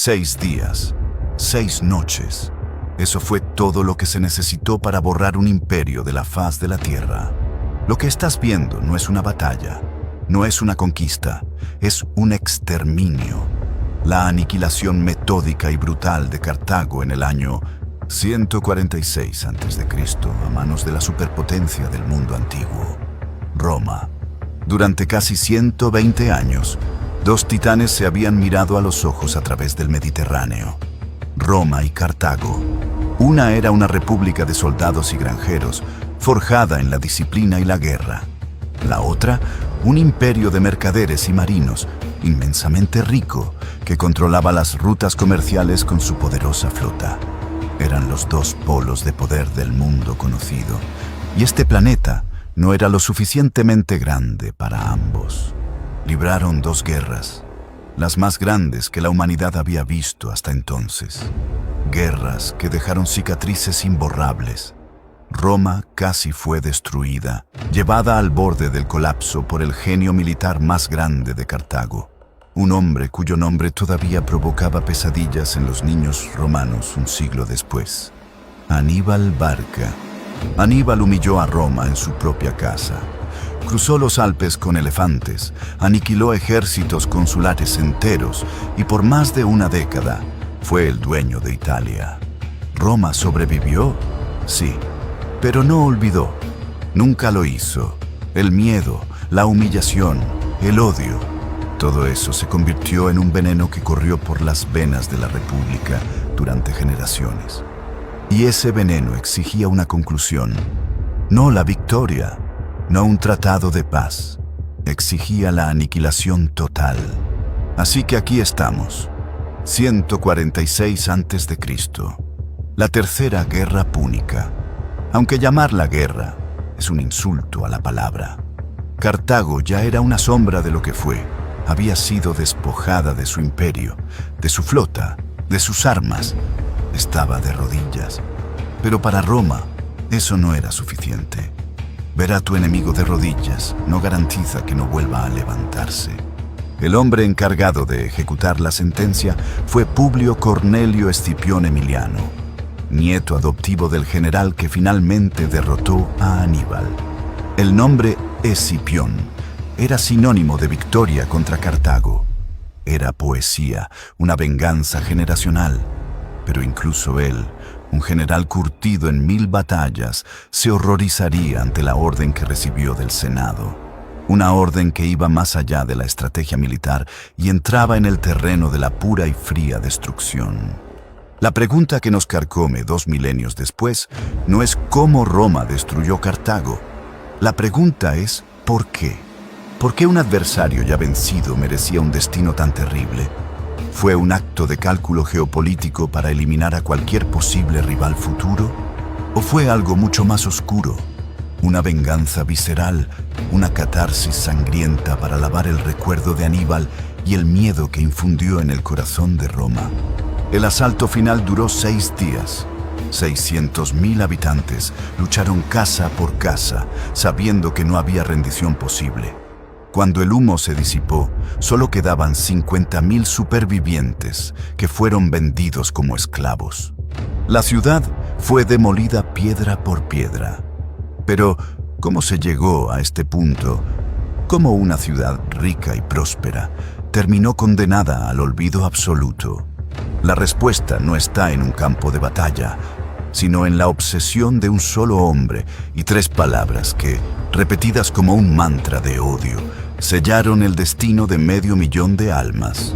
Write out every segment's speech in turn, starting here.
6 días, 6 noches. Eso fue todo lo que se necesitó para borrar un imperio de la faz de la tierra. Lo que estás viendo no es una batalla, no es una conquista, es un exterminio. La aniquilación metódica y brutal de Cartago en el año 146 a.C. a manos de la superpotencia del mundo antiguo, Roma. Durante casi 120 años, dos titanes se habían mirado a los ojos a través del Mediterráneo. Roma y Cartago. Una era una república de soldados y granjeros, forjada en la disciplina y la guerra. La otra, un imperio de mercaderes y marinos, inmensamente rico, que controlaba las rutas comerciales con su poderosa flota. Eran los dos polos de poder del mundo conocido, y este planeta no era lo suficientemente grande para ambos. Libraron dos guerras, las más grandes que la humanidad había visto hasta entonces. Guerras que dejaron cicatrices imborrables. Roma casi fue destruida, llevada al borde del colapso por el genio militar más grande de Cartago. Un hombre cuyo nombre todavía provocaba pesadillas en los niños romanos un siglo después. Aníbal Barca. Aníbal humilló a Roma en su propia casa. Cruzó los Alpes con elefantes, aniquiló ejércitos consulares enteros y por más de una década fue el dueño de Italia. ¿Roma sobrevivió? Sí, pero no olvidó. Nunca lo hizo. El miedo, la humillación, el odio, todo eso se convirtió en un veneno que corrió por las venas de la República durante generaciones. Y ese veneno exigía una conclusión. No la victoria, no un tratado de paz. Exigía la aniquilación total. Así que aquí estamos, 146 a.C., la tercera guerra púnica. Aunque llamarla guerra es un insulto a la palabra. Cartago ya era una sombra de lo que fue. Había sido despojada de su imperio, de su flota, de sus armas. Estaba de rodillas. Pero para Roma, eso no era suficiente. Ver a tu enemigo de rodillas no garantiza que no vuelva a levantarse. El hombre encargado de ejecutar la sentencia fue Publio Cornelio Escipión Emiliano, nieto adoptivo del general que finalmente derrotó a Aníbal. El nombre Escipión era sinónimo de victoria contra Cartago. Era poesía, una venganza generacional. Pero incluso él, un general curtido en 1000 batallas, se horrorizaría ante la orden que recibió del Senado. Una orden que iba más allá de la estrategia militar y entraba en el terreno de la pura y fría destrucción. La pregunta que nos carcome 2 milenios después no es cómo Roma destruyó Cartago. La pregunta es ¿por qué? ¿Por qué un adversario ya vencido merecía un destino tan terrible? ¿Fue un acto de cálculo geopolítico para eliminar a cualquier posible rival futuro? ¿O fue algo mucho más oscuro? Una venganza visceral, una catarsis sangrienta para lavar el recuerdo de Aníbal y el miedo que infundió en el corazón de Roma. El asalto final duró 6 días. 600.000 habitantes lucharon casa por casa, sabiendo que no había rendición posible. Cuando el humo se disipó, solo quedaban 50.000 supervivientes que fueron vendidos como esclavos. La ciudad fue demolida piedra por piedra. Pero, ¿cómo se llegó a este punto? ¿Cómo una ciudad rica y próspera terminó condenada al olvido absoluto? La respuesta no está en un campo de batalla, sino en la obsesión de un solo hombre y 3 palabras que, repetidas como un mantra de odio, sellaron el destino de 500.000 de almas.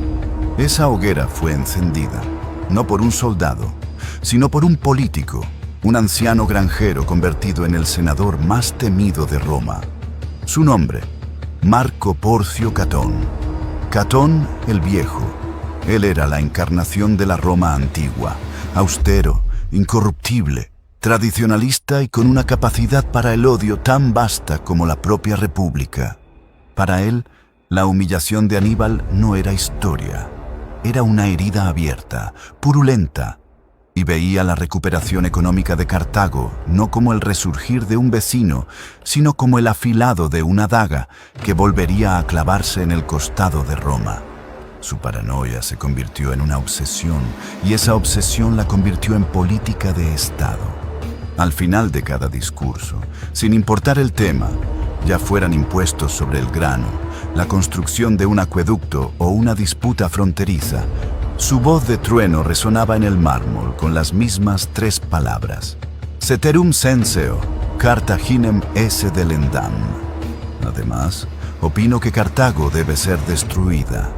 Esa hoguera fue encendida, no por un soldado, sino por un político, un anciano granjero convertido en el senador más temido de Roma. Su nombre, Marco Porcio Catón. Catón el Viejo. Él era la encarnación de la Roma antigua, austero, incorruptible, tradicionalista y con una capacidad para el odio tan vasta como la propia República. Para él, la humillación de Aníbal no era historia, era una herida abierta, purulenta, y veía la recuperación económica de Cartago no como el resurgir de un vecino, sino como el afilado de una daga que volvería a clavarse en el costado de Roma. Su paranoia se convirtió en una obsesión y esa obsesión la convirtió en política de Estado. Al final de cada discurso, sin importar el tema, ya fueran impuestos sobre el grano, la construcción de un acueducto o una disputa fronteriza, su voz de trueno resonaba en el mármol con las mismas 3 palabras: Ceterum censeo, Carthaginem esse delendam. Además, opino que Cartago debe ser destruida.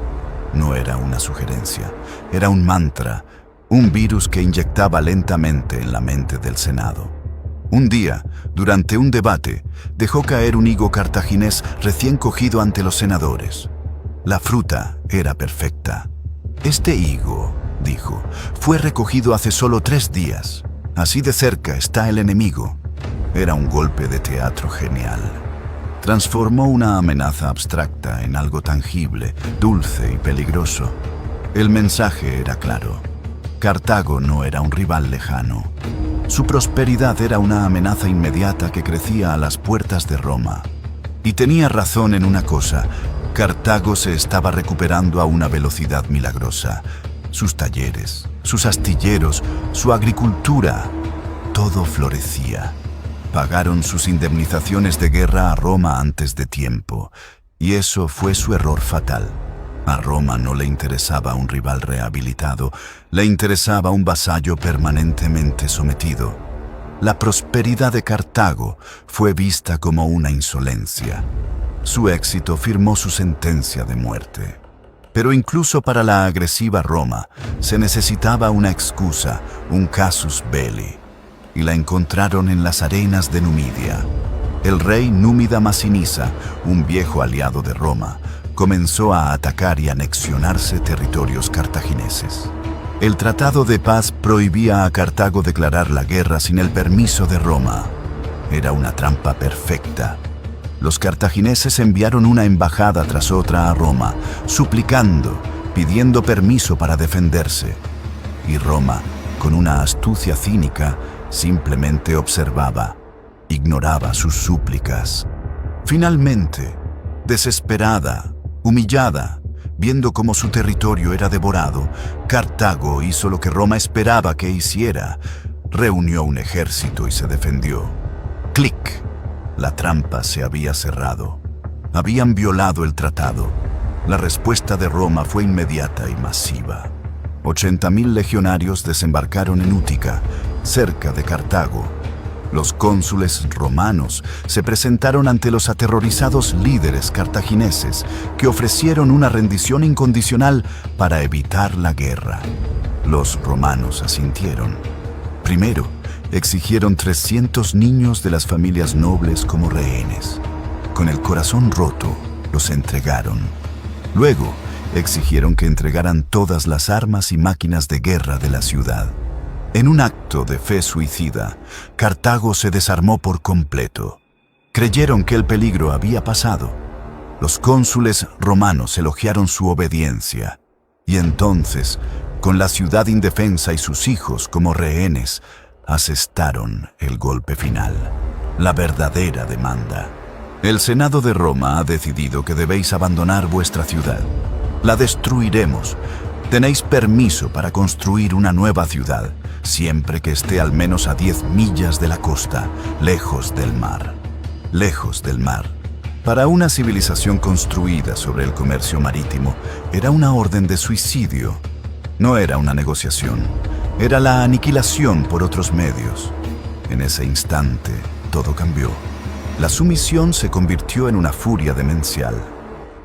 No era una sugerencia, era un mantra, un virus que inyectaba lentamente en la mente del Senado. Un día, durante un debate, dejó caer un higo cartaginés recién cogido ante los senadores. La fruta era perfecta. Este higo, dijo, fue recogido hace solo 3 días. Así de cerca está el enemigo. Era un golpe de teatro genial. Transformó una amenaza abstracta en algo tangible, dulce y peligroso. El mensaje era claro. Cartago no era un rival lejano. Su prosperidad era una amenaza inmediata que crecía a las puertas de Roma. Y tenía razón en una cosa: Cartago se estaba recuperando a una velocidad milagrosa. Sus talleres, sus astilleros, su agricultura, todo florecía. Pagaron sus indemnizaciones de guerra a Roma antes de tiempo, y eso fue su error fatal. A Roma no le interesaba un rival rehabilitado, le interesaba un vasallo permanentemente sometido. La prosperidad de Cartago fue vista como una insolencia. Su éxito firmó su sentencia de muerte. Pero incluso para la agresiva Roma se necesitaba una excusa, un casus belli, y la encontraron en las arenas de Numidia. El rey Númida Masinisa, un viejo aliado de Roma, comenzó a atacar y anexionarse territorios cartagineses. El tratado de paz prohibía a Cartago declarar la guerra sin el permiso de Roma. Era una trampa perfecta. Los cartagineses enviaron una embajada tras otra a Roma, suplicando, pidiendo permiso para defenderse. Y Roma, con una astucia cínica, simplemente observaba, ignoraba sus súplicas. Finalmente, desesperada, humillada, viendo cómo su territorio era devorado, Cartago hizo lo que Roma esperaba que hiciera: reunió un ejército y se defendió. ¡Clic! La trampa se había cerrado. Habían violado el tratado. La respuesta de Roma fue inmediata y masiva. 80.000 legionarios desembarcaron en Útica, cerca de Cartago. Los cónsules romanos se presentaron ante los aterrorizados líderes cartagineses, que ofrecieron una rendición incondicional para evitar la guerra. Los romanos asintieron. Primero, exigieron 300 niños de las familias nobles como rehenes. Con el corazón roto, los entregaron. Luego, exigieron que entregaran todas las armas y máquinas de guerra de la ciudad. En un acto de fe suicida, Cartago se desarmó por completo. Creyeron que el peligro había pasado. Los cónsules romanos elogiaron su obediencia. Y entonces, con la ciudad indefensa y sus hijos como rehenes, asestaron el golpe final, la verdadera demanda. El Senado de Roma ha decidido que debéis abandonar vuestra ciudad. La destruiremos. Tenéis permiso para construir una nueva ciudad, siempre que esté al menos a 10 millas de la costa, lejos del mar. Lejos del mar. Para una civilización construida sobre el comercio marítimo, era una orden de suicidio. No era una negociación, era la aniquilación por otros medios. En ese instante, todo cambió. La sumisión se convirtió en una furia demencial.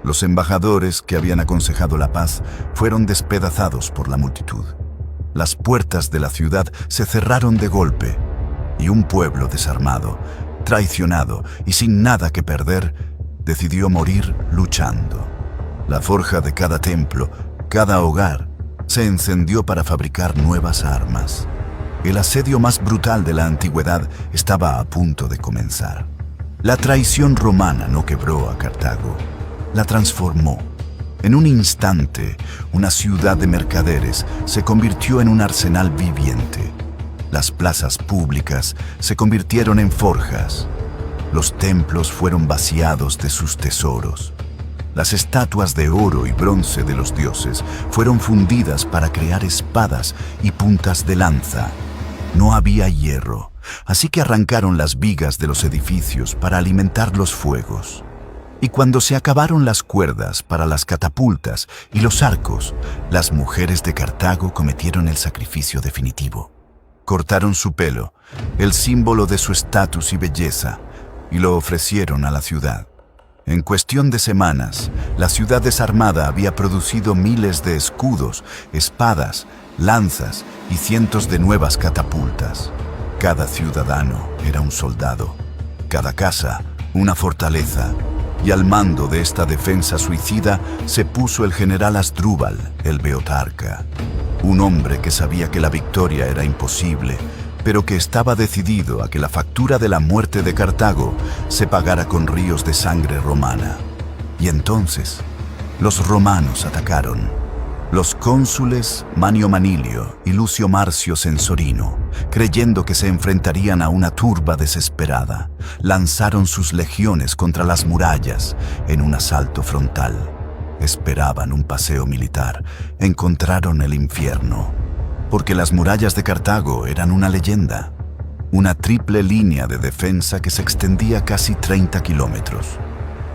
Los embajadores que habían aconsejado la paz fueron despedazados por la multitud. Las puertas de la ciudad se cerraron de golpe, y un pueblo desarmado, traicionado y sin nada que perder, decidió morir luchando. La forja de cada templo, cada hogar, se encendió para fabricar nuevas armas. El asedio más brutal de la antigüedad estaba a punto de comenzar. La traición romana no quebró a Cartago, la transformó. En un instante, una ciudad de mercaderes se convirtió en un arsenal viviente. Las plazas públicas se convirtieron en forjas. Los templos fueron vaciados de sus tesoros. Las estatuas de oro y bronce de los dioses fueron fundidas para crear espadas y puntas de lanza. No había hierro, así que arrancaron las vigas de los edificios para alimentar los fuegos. Y cuando se acabaron las cuerdas para las catapultas y los arcos, las mujeres de Cartago cometieron el sacrificio definitivo. Cortaron su pelo, el símbolo de su estatus y belleza, y lo ofrecieron a la ciudad. En cuestión de semanas, la ciudad desarmada había producido miles de escudos, espadas, lanzas y cientos de nuevas catapultas. Cada ciudadano era un soldado, cada casa una fortaleza, y al mando de esta defensa suicida se puso el general Asdrúbal, el Beotarca, un hombre que sabía que la victoria era imposible, pero que estaba decidido a que la factura de la muerte de Cartago se pagara con ríos de sangre romana. Y entonces, los romanos atacaron. Los cónsules Manio Manilio y Lucio Marcio Censorino, creyendo que se enfrentarían a una turba desesperada, lanzaron sus legiones contra las murallas en un asalto frontal. Esperaban un paseo militar, encontraron el infierno. Porque las murallas de Cartago eran una leyenda, una triple línea de defensa que se extendía casi 30 kilómetros.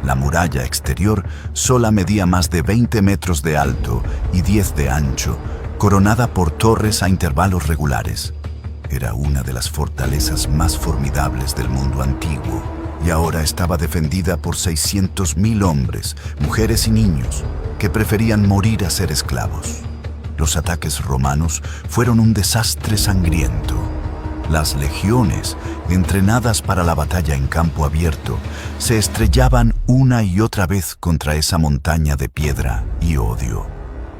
La muralla exterior sola medía más de 20 metros de alto y 10 de ancho, coronada por torres a intervalos regulares. Era una de las fortalezas más formidables del mundo antiguo, y ahora estaba defendida por 600.000 hombres, mujeres y niños, que preferían morir a ser esclavos. Los ataques romanos fueron un desastre sangriento. Las legiones, entrenadas para la batalla en campo abierto, se estrellaban una y otra vez contra esa montaña de piedra y odio.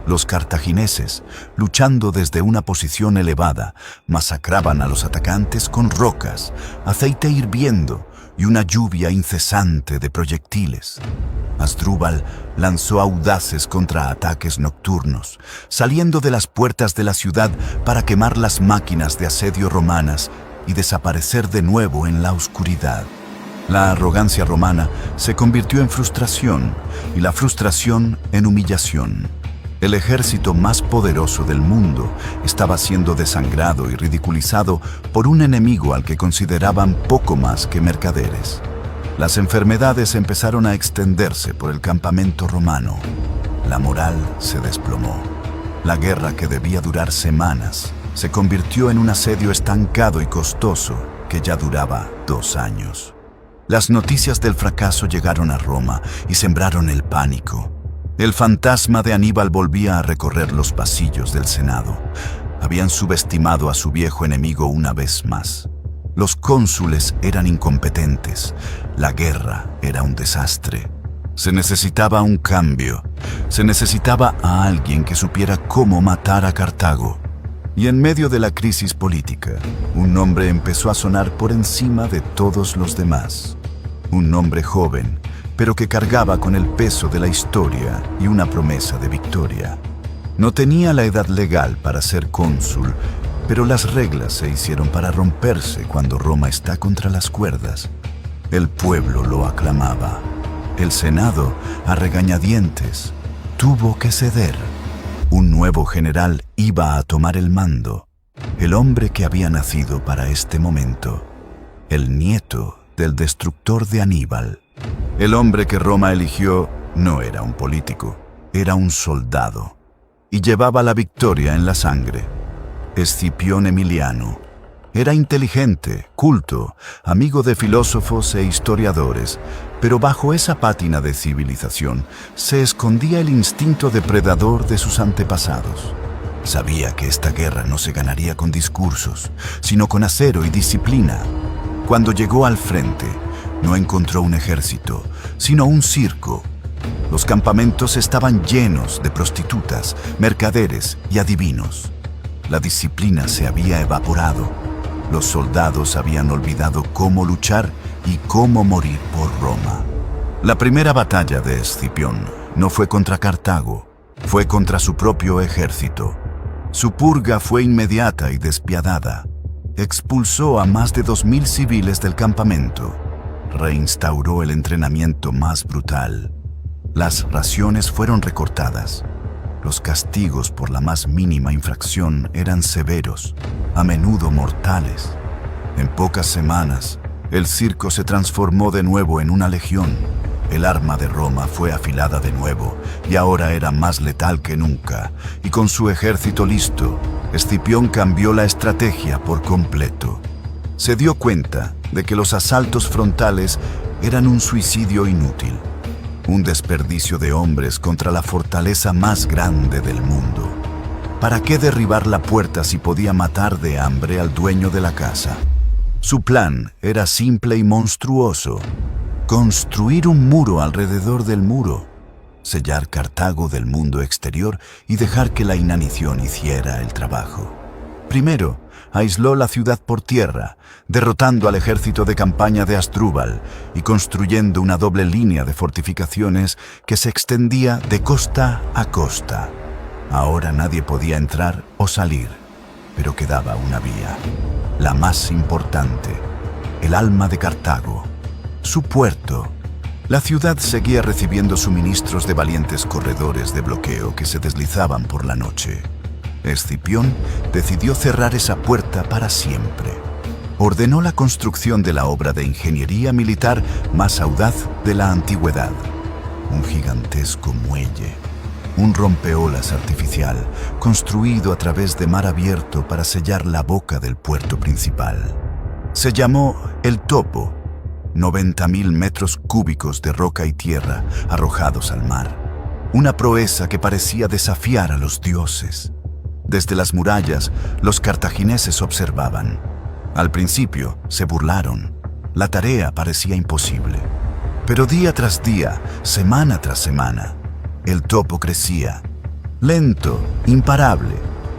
Los cartagineses, luchando desde una posición elevada, masacraban a los atacantes con rocas, aceite hirviendo y una lluvia incesante de proyectiles. Asdrúbal lanzó audaces contraataques nocturnos, saliendo de las puertas de la ciudad para quemar las máquinas de asedio romanas y desaparecer de nuevo en la oscuridad. La arrogancia romana se convirtió en frustración y la frustración en humillación. El ejército más poderoso del mundo estaba siendo desangrado y ridiculizado por un enemigo al que consideraban poco más que mercaderes. Las enfermedades empezaron a extenderse por el campamento romano. La moral se desplomó. La guerra, que debía durar semanas, se convirtió en un asedio estancado y costoso que ya duraba 2 años. Las noticias del fracaso llegaron a Roma y sembraron el pánico. El fantasma de Aníbal volvía a recorrer los pasillos del Senado. Habían subestimado a su viejo enemigo una vez más. Los cónsules eran incompetentes. La guerra era un desastre. Se necesitaba un cambio. Se necesitaba a alguien que supiera cómo matar a Cartago. Y en medio de la crisis política, un nombre empezó a sonar por encima de todos los demás. Un nombre joven, pero que cargaba con el peso de la historia y una promesa de victoria. No tenía la edad legal para ser cónsul, pero las reglas se hicieron para romperse cuando Roma está contra las cuerdas. El pueblo lo aclamaba. El Senado, a regañadientes, tuvo que ceder. Un nuevo general iba a tomar el mando, el hombre que había nacido para este momento, el nieto del destructor de Aníbal. El hombre que Roma eligió no era un político, era un soldado, y llevaba la victoria en la sangre. Escipión Emiliano. Era inteligente, culto, amigo de filósofos e historiadores, pero bajo esa pátina de civilización se escondía el instinto depredador de sus antepasados. Sabía que esta guerra no se ganaría con discursos, sino con acero y disciplina. Cuando llegó al frente, no encontró un ejército, sino un circo. Los campamentos estaban llenos de prostitutas, mercaderes y adivinos. La disciplina se había evaporado. Los soldados habían olvidado cómo luchar y cómo morir por Roma. La primera batalla de Escipión no fue contra Cartago, fue contra su propio ejército. Su purga fue inmediata y despiadada. Expulsó a más de 2.000 civiles del campamento. Reinstauró el entrenamiento más brutal. Las raciones fueron recortadas. Los castigos por la más mínima infracción eran severos, a menudo mortales. En pocas semanas, el circo se transformó de nuevo en una legión. El arma de Roma fue afilada de nuevo y ahora era más letal que nunca. Y con su ejército listo, Escipión cambió la estrategia por completo. Se dio cuenta de que los asaltos frontales eran un suicidio inútil, un desperdicio de hombres contra la fortaleza más grande del mundo. ¿Para qué derribar la puerta si podía matar de hambre al dueño de la casa? Su plan era simple y monstruoso: construir un muro alrededor del muro, sellar Cartago del mundo exterior y dejar que la inanición hiciera el trabajo. Primero, aisló la ciudad por tierra, derrotando al ejército de campaña de Asdrúbal y construyendo una doble línea de fortificaciones que se extendía de costa a costa. Ahora nadie podía entrar o salir, pero quedaba una vía, la más importante, el alma de Cartago, su puerto. La ciudad seguía recibiendo suministros de valientes corredores de bloqueo que se deslizaban por la noche. Escipión decidió cerrar esa puerta para siempre. Ordenó la construcción de la obra de ingeniería militar más audaz de la antigüedad: un gigantesco muelle, un rompeolas artificial construido a través de mar abierto para sellar la boca del puerto principal. Se llamó el Topo. 90.000 metros cúbicos de roca y tierra arrojados al mar. Una proeza que parecía desafiar a los dioses. Desde las murallas, los cartagineses observaban. Al principio, se burlaron. La tarea parecía imposible. Pero día tras día, semana tras semana, el Topo crecía. Lento, imparable,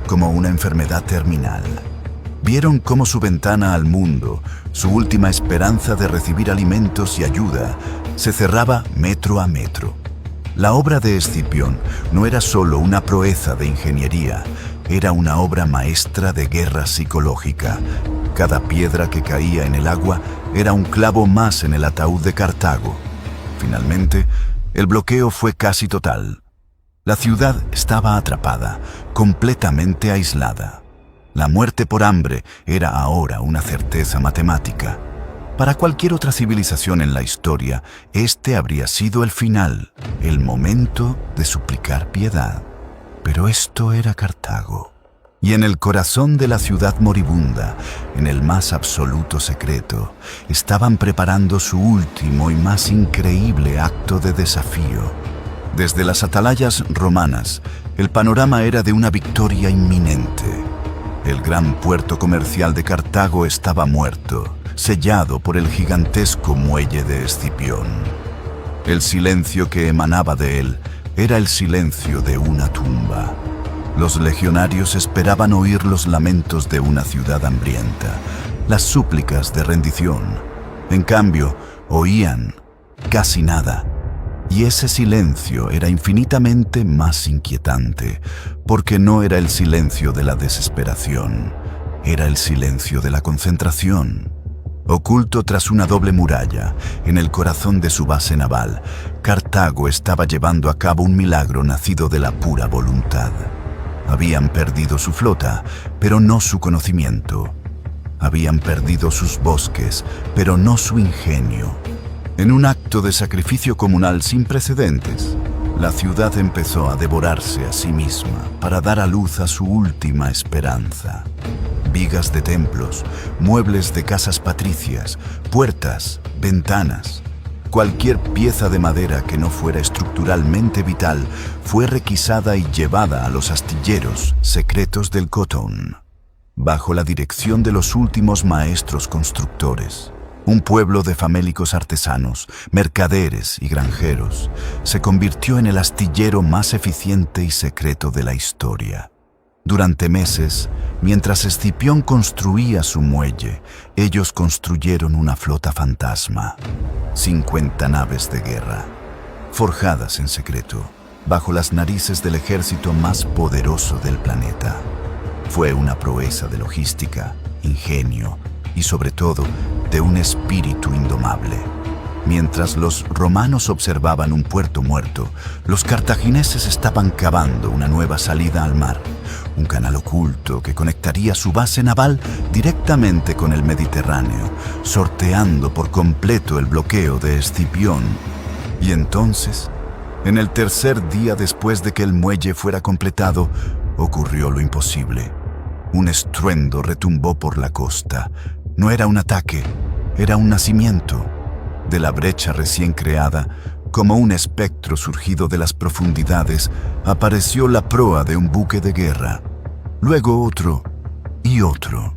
como una enfermedad terminal. Vieron cómo su ventana al mundo, su última esperanza de recibir alimentos y ayuda, se cerraba metro a metro. La obra de Escipión no era solo una proeza de ingeniería, era una obra maestra de guerra psicológica. Cada piedra que caía en el agua era un clavo más en el ataúd de Cartago. Finalmente, el bloqueo fue casi total. La ciudad estaba atrapada, completamente aislada. La muerte por hambre era ahora una certeza matemática. Para cualquier otra civilización en la historia, este habría sido el final, el momento de suplicar piedad. Pero esto era Cartago. Y en el corazón de la ciudad moribunda, en el más absoluto secreto, estaban preparando su último y más increíble acto de desafío. Desde las atalayas romanas, el panorama era de una victoria inminente. El gran puerto comercial de Cartago estaba muerto, sellado por el gigantesco muelle de Escipión. El silencio que emanaba de él era el silencio de una tumba. Los legionarios esperaban oír los lamentos de una ciudad hambrienta, las súplicas de rendición. En cambio, oían casi nada. Y ese silencio era infinitamente más inquietante, porque no era el silencio de la desesperación, era el silencio de la concentración. Oculto tras una doble muralla, en el corazón de su base naval, Cartago estaba llevando a cabo un milagro nacido de la pura voluntad. Habían perdido su flota, pero no su conocimiento. Habían perdido sus bosques, pero no su ingenio. En un acto de sacrificio comunal sin precedentes, la ciudad empezó a devorarse a sí misma para dar a luz a su última esperanza. Vigas de templos, muebles de casas patricias, puertas, ventanas. Cualquier pieza de madera que no fuera estructuralmente vital fue requisada y llevada a los astilleros secretos del Cotón, bajo la dirección de los últimos maestros constructores. Un pueblo de famélicos artesanos, mercaderes y granjeros se convirtió en el astillero más eficiente y secreto de la historia. Durante meses, mientras Escipión construía su muelle, ellos construyeron una flota fantasma. 50 naves de guerra, forjadas en secreto, bajo las narices del ejército más poderoso del planeta. Fue una proeza de logística, ingenio y sobre todo de un espíritu indomable. Mientras los romanos observaban un puerto muerto, los cartagineses estaban cavando una nueva salida al mar, un canal oculto que conectaría su base naval directamente con el Mediterráneo, sorteando por completo el bloqueo de Escipión. Y entonces, en el tercer día después de que el muelle fuera completado, ocurrió lo imposible. Un estruendo retumbó por la costa. No era un ataque, era un nacimiento. De la brecha recién creada, como un espectro surgido de las profundidades, apareció la proa de un buque de guerra. Luego otro y otro.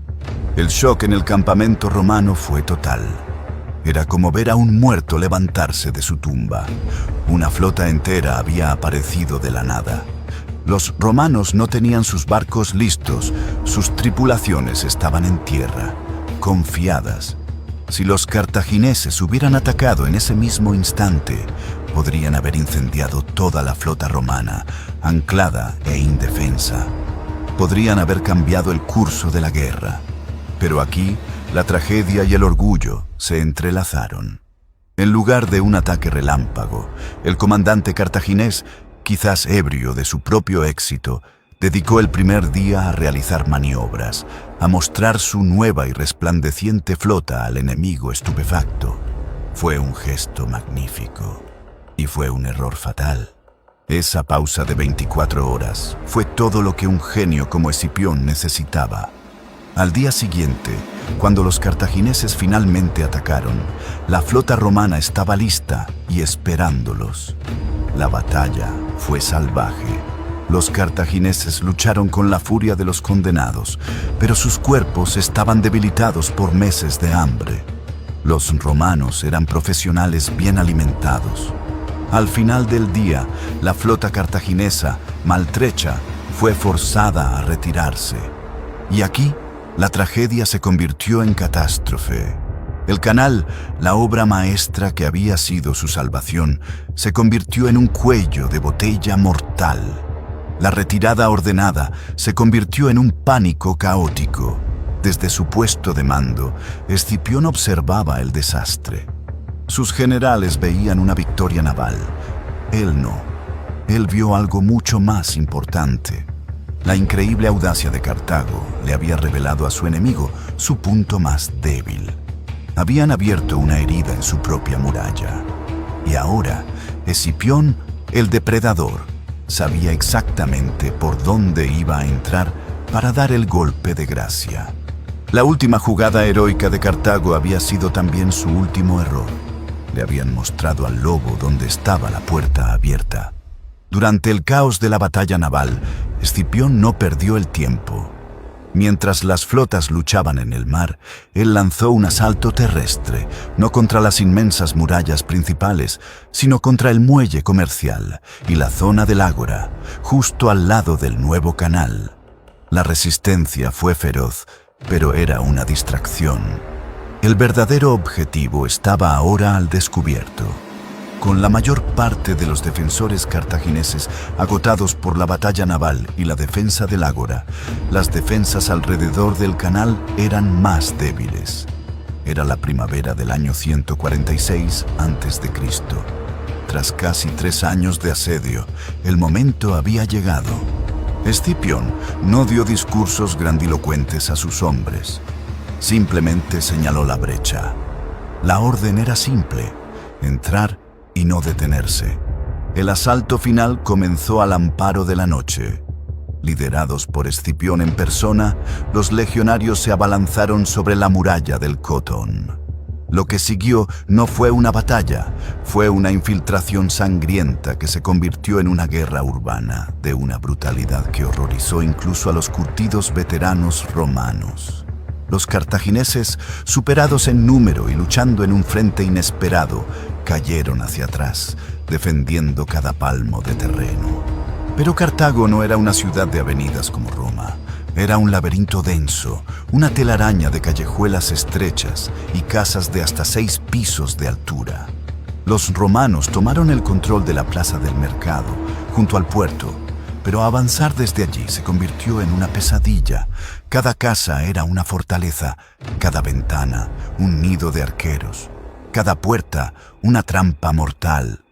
El shock en el campamento romano fue total. Era como ver a un muerto levantarse de su tumba. Una flota entera había aparecido de la nada. Los romanos no tenían sus barcos listos, sus tripulaciones estaban en tierra, confiadas. Si los cartagineses hubieran atacado en ese mismo instante, podrían haber incendiado toda la flota romana, anclada e indefensa. Podrían haber cambiado el curso de la guerra. Pero aquí, la tragedia y el orgullo se entrelazaron. En lugar de un ataque relámpago, el comandante cartaginés, quizás ebrio de su propio éxito, dedicó el primer día a realizar maniobras, a mostrar su nueva y resplandeciente flota al enemigo estupefacto. Fue un gesto magnífico y fue un error fatal. Esa pausa de 24 horas fue todo lo que un genio como Escipión necesitaba. Al día siguiente, cuando los cartagineses finalmente atacaron, la flota romana estaba lista y esperándolos. La batalla fue salvaje. Los cartagineses lucharon con la furia de los condenados, pero sus cuerpos estaban debilitados por meses de hambre. Los romanos eran profesionales bien alimentados. Al final del día, la flota cartaginesa, maltrecha, fue forzada a retirarse. Y aquí, la tragedia se convirtió en catástrofe. El canal, la obra maestra que había sido su salvación, se convirtió en un cuello de botella mortal. La retirada ordenada se convirtió en un pánico caótico. Desde su puesto de mando, Escipión observaba el desastre. Sus generales veían una victoria naval. Él no. Él vio algo mucho más importante. La increíble audacia de Cartago le había revelado a su enemigo su punto más débil. Habían abierto una herida en su propia muralla. Y ahora, Escipión, el depredador, sabía exactamente por dónde iba a entrar para dar el golpe de gracia. La última jugada heroica de Cartago había sido también su último error. Le habían mostrado al lobo dónde estaba la puerta abierta. Durante el caos de la batalla naval, Escipión no perdió el tiempo. Mientras las flotas luchaban en el mar, él lanzó un asalto terrestre, no contra las inmensas murallas principales, sino contra el muelle comercial y la zona del ágora, justo al lado del nuevo canal. La resistencia fue feroz, pero era una distracción. El verdadero objetivo estaba ahora al descubierto. Con la mayor parte de los defensores cartagineses agotados por la batalla naval y la defensa del ágora, las defensas alrededor del canal eran más débiles. Era la primavera del año 146 a.C. Tras casi 3 años de asedio, el momento había llegado. Escipión no dio discursos grandilocuentes a sus hombres. Simplemente señaló la brecha. La orden era simple: entrar y no detenerse. El asalto final comenzó al amparo de la noche. Liderados por Escipión en persona, los legionarios se abalanzaron sobre la muralla del Cotón. Lo que siguió no fue una batalla, fue una infiltración sangrienta que se convirtió en una guerra urbana, de una brutalidad que horrorizó incluso a los curtidos veteranos romanos. Los cartagineses, superados en número y luchando en un frente inesperado, cayeron hacia atrás, defendiendo cada palmo de terreno. Pero Cartago no era una ciudad de avenidas como Roma. Era un laberinto denso, una telaraña de callejuelas estrechas y casas de hasta 6 pisos de altura. Los romanos tomaron el control de la plaza del mercado, junto al puerto, pero avanzar desde allí se convirtió en una pesadilla. Cada casa era una fortaleza, cada ventana un nido de arqueros. cada puerta una trampa mortal.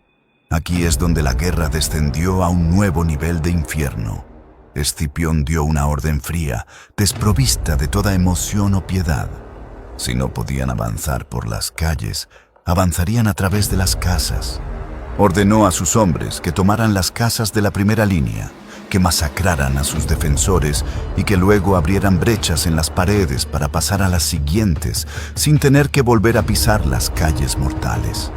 Aquí es donde la guerra descendió a un nuevo nivel de infierno. Escipión dio una orden fría, desprovista de toda emoción o piedad. Si no podían avanzar por las calles, avanzarían a través de las casas. Ordenó a sus hombres que tomaran las casas de la primera línea, que masacraran a sus defensores y que luego abrieran brechas en las paredes para pasar a las siguientes sin tener que volver a pisar las calles mortales.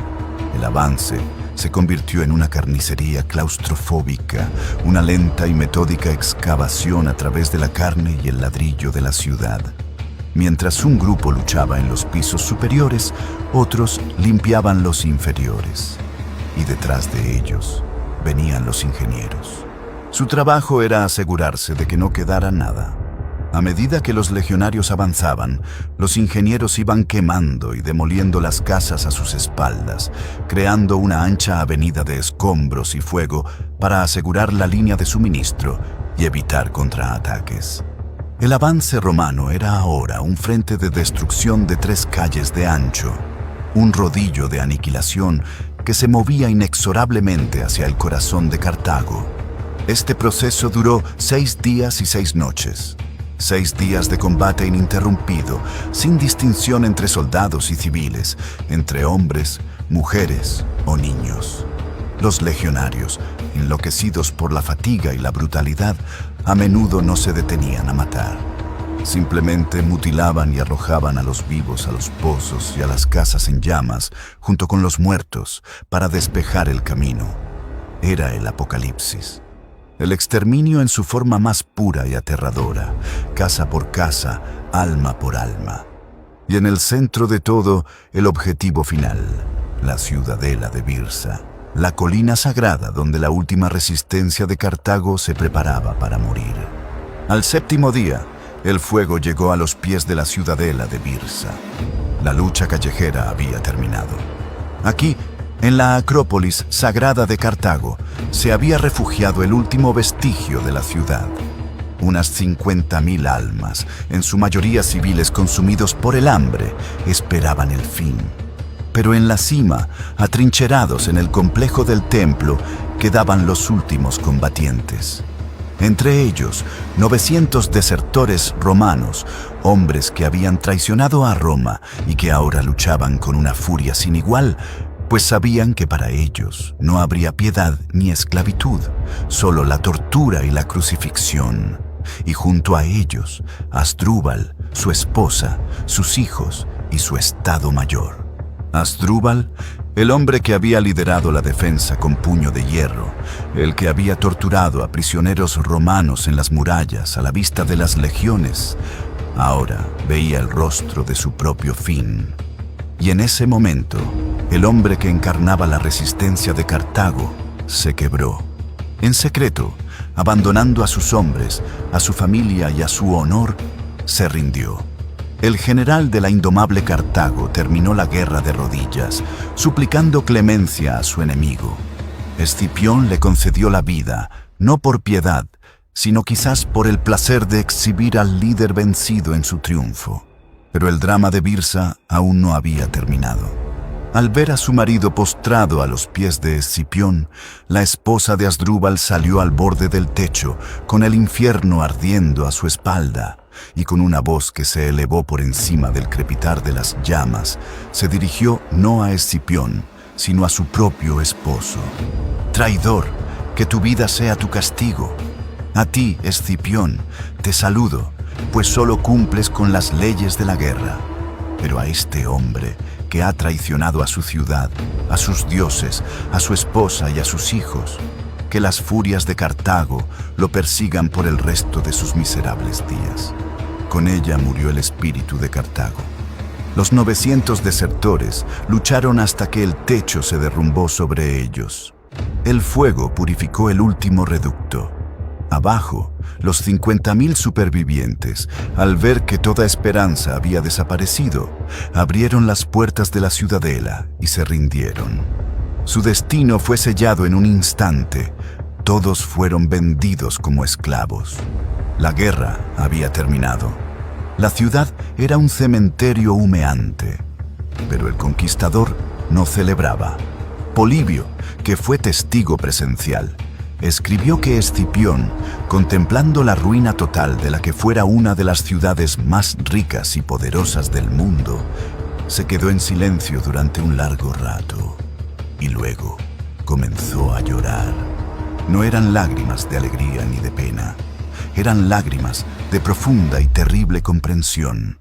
El avance se convirtió en una carnicería claustrofóbica, una lenta y metódica excavación a través de la carne y el ladrillo de la ciudad. Mientras un grupo luchaba en los pisos superiores, otros limpiaban los inferiores. Y detrás de ellos venían los ingenieros. Su trabajo era asegurarse de que no quedara nada. A medida que los legionarios avanzaban, los ingenieros iban quemando y demoliendo las casas a sus espaldas, creando una ancha avenida de escombros y fuego para asegurar la línea de suministro y evitar contraataques. El avance romano era ahora un frente de destrucción de 3 calles de ancho, un rodillo de aniquilación que se movía inexorablemente hacia el corazón de Cartago. Este proceso duró 6 días y 6 noches. 6 días de combate ininterrumpido, sin distinción entre soldados y civiles, entre hombres, mujeres o niños. Los legionarios, enloquecidos por la fatiga y la brutalidad, a menudo no se detenían a matar. Simplemente mutilaban y arrojaban a los vivos a los pozos y a las casas en llamas, junto con los muertos, para despejar el camino. Era el apocalipsis. El exterminio en su forma más pura y aterradora, casa por casa, alma por alma. Y en el centro de todo, el objetivo final, la ciudadela de Birsa, la colina sagrada donde la última resistencia de Cartago se preparaba para morir. Al 7º día, el fuego llegó a los pies de la ciudadela de Birsa. La lucha callejera había terminado. Aquí, en la Acrópolis sagrada de Cartago, se había refugiado el último vestigio de la ciudad. Unas 50.000 almas, en su mayoría civiles consumidos por el hambre, esperaban el fin. Pero en la cima, atrincherados en el complejo del templo, quedaban los últimos combatientes. Entre ellos, 900 desertores romanos, hombres que habían traicionado a Roma y que ahora luchaban con una furia sin igual, pues sabían que para ellos no habría piedad ni esclavitud, solo la tortura y la crucifixión. Y junto a ellos, Asdrúbal, su esposa, sus hijos y su estado mayor. Asdrúbal, el hombre que había liderado la defensa con puño de hierro, el que había torturado a prisioneros romanos en las murallas a la vista de las legiones, ahora veía el rostro de su propio fin. Y en ese momento, el hombre que encarnaba la resistencia de Cartago se quebró. En secreto, abandonando a sus hombres, a su familia y a su honor, se rindió. El general de la indomable Cartago terminó la guerra de rodillas, suplicando clemencia a su enemigo. Escipión le concedió la vida, no por piedad, sino quizás por el placer de exhibir al líder vencido en su triunfo. Pero el drama de Birsa aún no había terminado. Al ver a su marido postrado a los pies de Escipión, la esposa de Asdrúbal salió al borde del techo, con el infierno ardiendo a su espalda, y con una voz que se elevó por encima del crepitar de las llamas, se dirigió no a Escipión, sino a su propio esposo. «Traidor, que tu vida sea tu castigo. A ti, Escipión, te saludo, pues solo cumples con las leyes de la guerra. Pero a este hombre que ha traicionado a su ciudad, a sus dioses, a su esposa y a sus hijos, que las furias de Cartago lo persigan por el resto de sus miserables días». Con ella murió el espíritu de Cartago. Los 900 desertores lucharon hasta que el techo se derrumbó sobre ellos. El fuego purificó el último reducto. Abajo, los 50.000 supervivientes, al ver que toda esperanza había desaparecido, abrieron las puertas de la ciudadela y se rindieron. Su destino fue sellado en un instante. Todos fueron vendidos como esclavos. La guerra había terminado. La ciudad era un cementerio humeante. Pero el conquistador no celebraba. Polibio, que fue testigo presencial, escribió que Escipión, contemplando la ruina total de la que fuera una de las ciudades más ricas y poderosas del mundo, se quedó en silencio durante un largo rato y luego comenzó a llorar. No eran lágrimas de alegría ni de pena, eran lágrimas de profunda y terrible comprensión.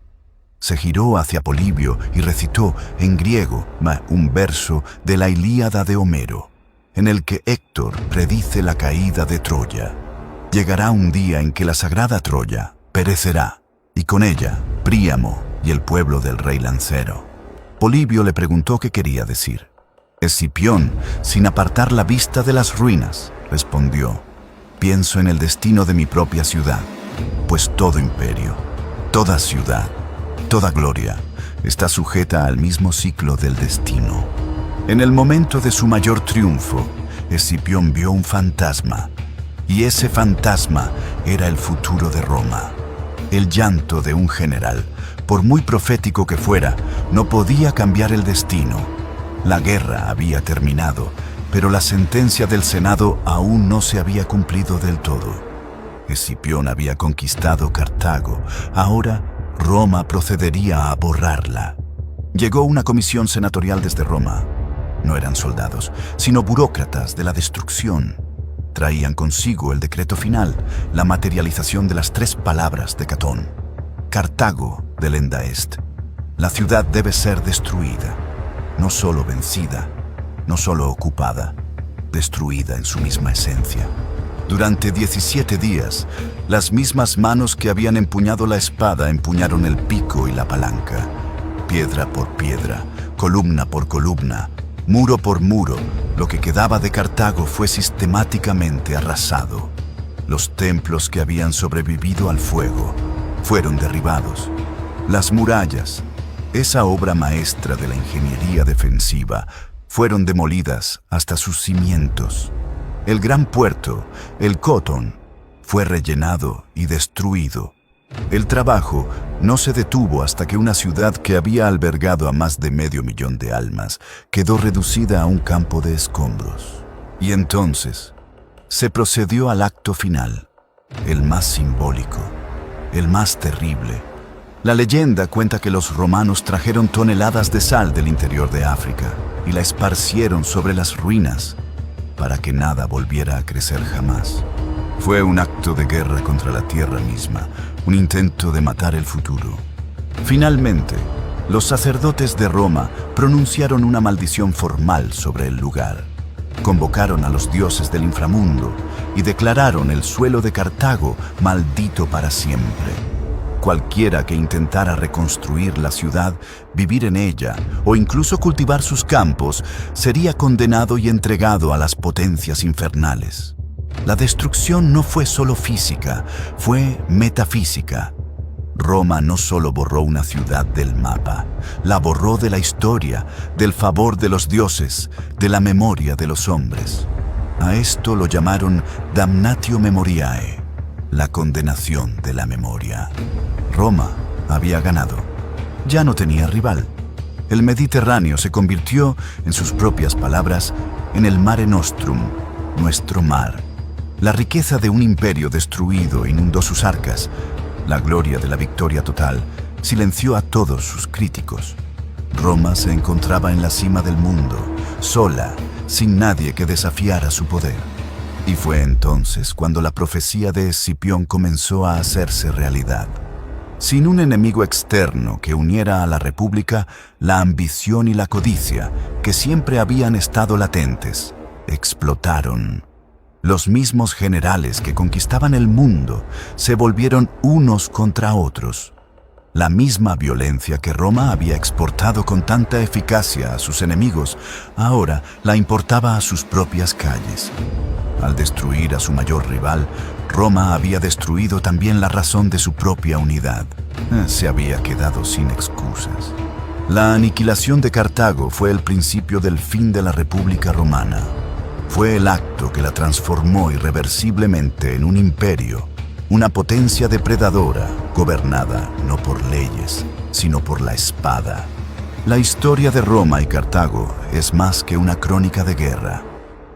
Se giró hacia Polibio y recitó en griego un verso de la Ilíada de Homero, en el que Héctor predice la caída de Troya. Llegará un día en que la sagrada Troya perecerá, y con ella Príamo y el pueblo del rey Lancero. Polibio le preguntó qué quería decir. Escipión, sin apartar la vista de las ruinas, respondió: pienso en el destino de mi propia ciudad, pues todo imperio, toda ciudad, toda gloria está sujeta al mismo ciclo del destino. En el momento de su mayor triunfo, Escipión vio un fantasma, y ese fantasma era el futuro de Roma. El llanto de un general, por muy profético que fuera, no podía cambiar el destino. La guerra había terminado, pero la sentencia del Senado aún no se había cumplido del todo. Escipión había conquistado Cartago, ahora Roma procedería a borrarla. Llegó una comisión senatorial desde Roma. No eran soldados, sino burócratas de la destrucción. Traían consigo el decreto final, la materialización de las 3 palabras de Catón: Cartago delenda est. La ciudad debe ser destruida, no solo vencida, no solo ocupada, destruida en su misma esencia. Durante 17 días, las mismas manos que habían empuñado la espada empuñaron el pico y la palanca. Piedra por piedra, columna por columna, muro por muro, lo que quedaba de Cartago fue sistemáticamente arrasado. Los templos que habían sobrevivido al fuego fueron derribados. Las murallas, esa obra maestra de la ingeniería defensiva, fueron demolidas hasta sus cimientos. El gran puerto, el Cotón, fue rellenado y destruido. El trabajo no se detuvo hasta que una ciudad que había albergado a más de 500,000 de almas quedó reducida a un campo de escombros. Y entonces se procedió al acto final, el más simbólico, el más terrible. La leyenda cuenta que los romanos trajeron toneladas de sal del interior de África y la esparcieron sobre las ruinas para que nada volviera a crecer jamás. Fue un acto de guerra contra la tierra misma, un intento de matar el futuro. Finalmente, los sacerdotes de Roma pronunciaron una maldición formal sobre el lugar. Convocaron a los dioses del inframundo y declararon el suelo de Cartago maldito para siempre. Cualquiera que intentara reconstruir la ciudad, vivir en ella o incluso cultivar sus campos, sería condenado y entregado a las potencias infernales. La destrucción no fue solo física, fue metafísica. Roma no solo borró una ciudad del mapa, la borró de la historia, del favor de los dioses, de la memoria de los hombres. A esto lo llamaron damnatio memoriae, la condenación de la memoria. Roma había ganado. Ya no tenía rival. El Mediterráneo se convirtió, en sus propias palabras, en el Mare Nostrum, nuestro mar. La riqueza de un imperio destruido inundó sus arcas. La gloria de la victoria total silenció a todos sus críticos. Roma se encontraba en la cima del mundo, sola, sin nadie que desafiara su poder. Y fue entonces cuando la profecía de Escipión comenzó a hacerse realidad. Sin un enemigo externo que uniera a la República, la ambición y la codicia, que siempre habían estado latentes, explotaron. Los mismos generales que conquistaban el mundo se volvieron unos contra otros. La misma violencia que Roma había exportado con tanta eficacia a sus enemigos, ahora la importaba a sus propias calles. Al destruir a su mayor rival, Roma había destruido también la razón de su propia unidad. Se había quedado sin excusas. La aniquilación de Cartago fue el principio del fin de la República Romana. Fue el acto que la transformó irreversiblemente en un imperio, una potencia depredadora, gobernada no por leyes, sino por la espada. La historia de Roma y Cartago es más que una crónica de guerra.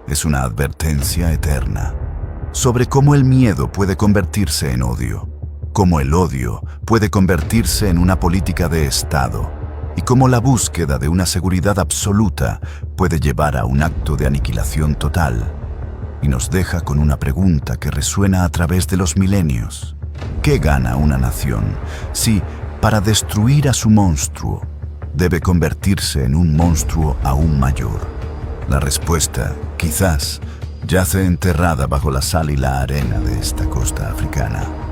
Es una advertencia eterna sobre cómo el miedo puede convertirse en odio, cómo el odio puede convertirse en una política de Estado y cómo la búsqueda de una seguridad absoluta puede llevar a un acto de aniquilación total. Y nos deja con una pregunta que resuena a través de los milenios. ¿Qué gana una nación si, para destruir a su monstruo, debe convertirse en un monstruo aún mayor? La respuesta, quizás, yace enterrada bajo la sal y la arena de esta costa africana.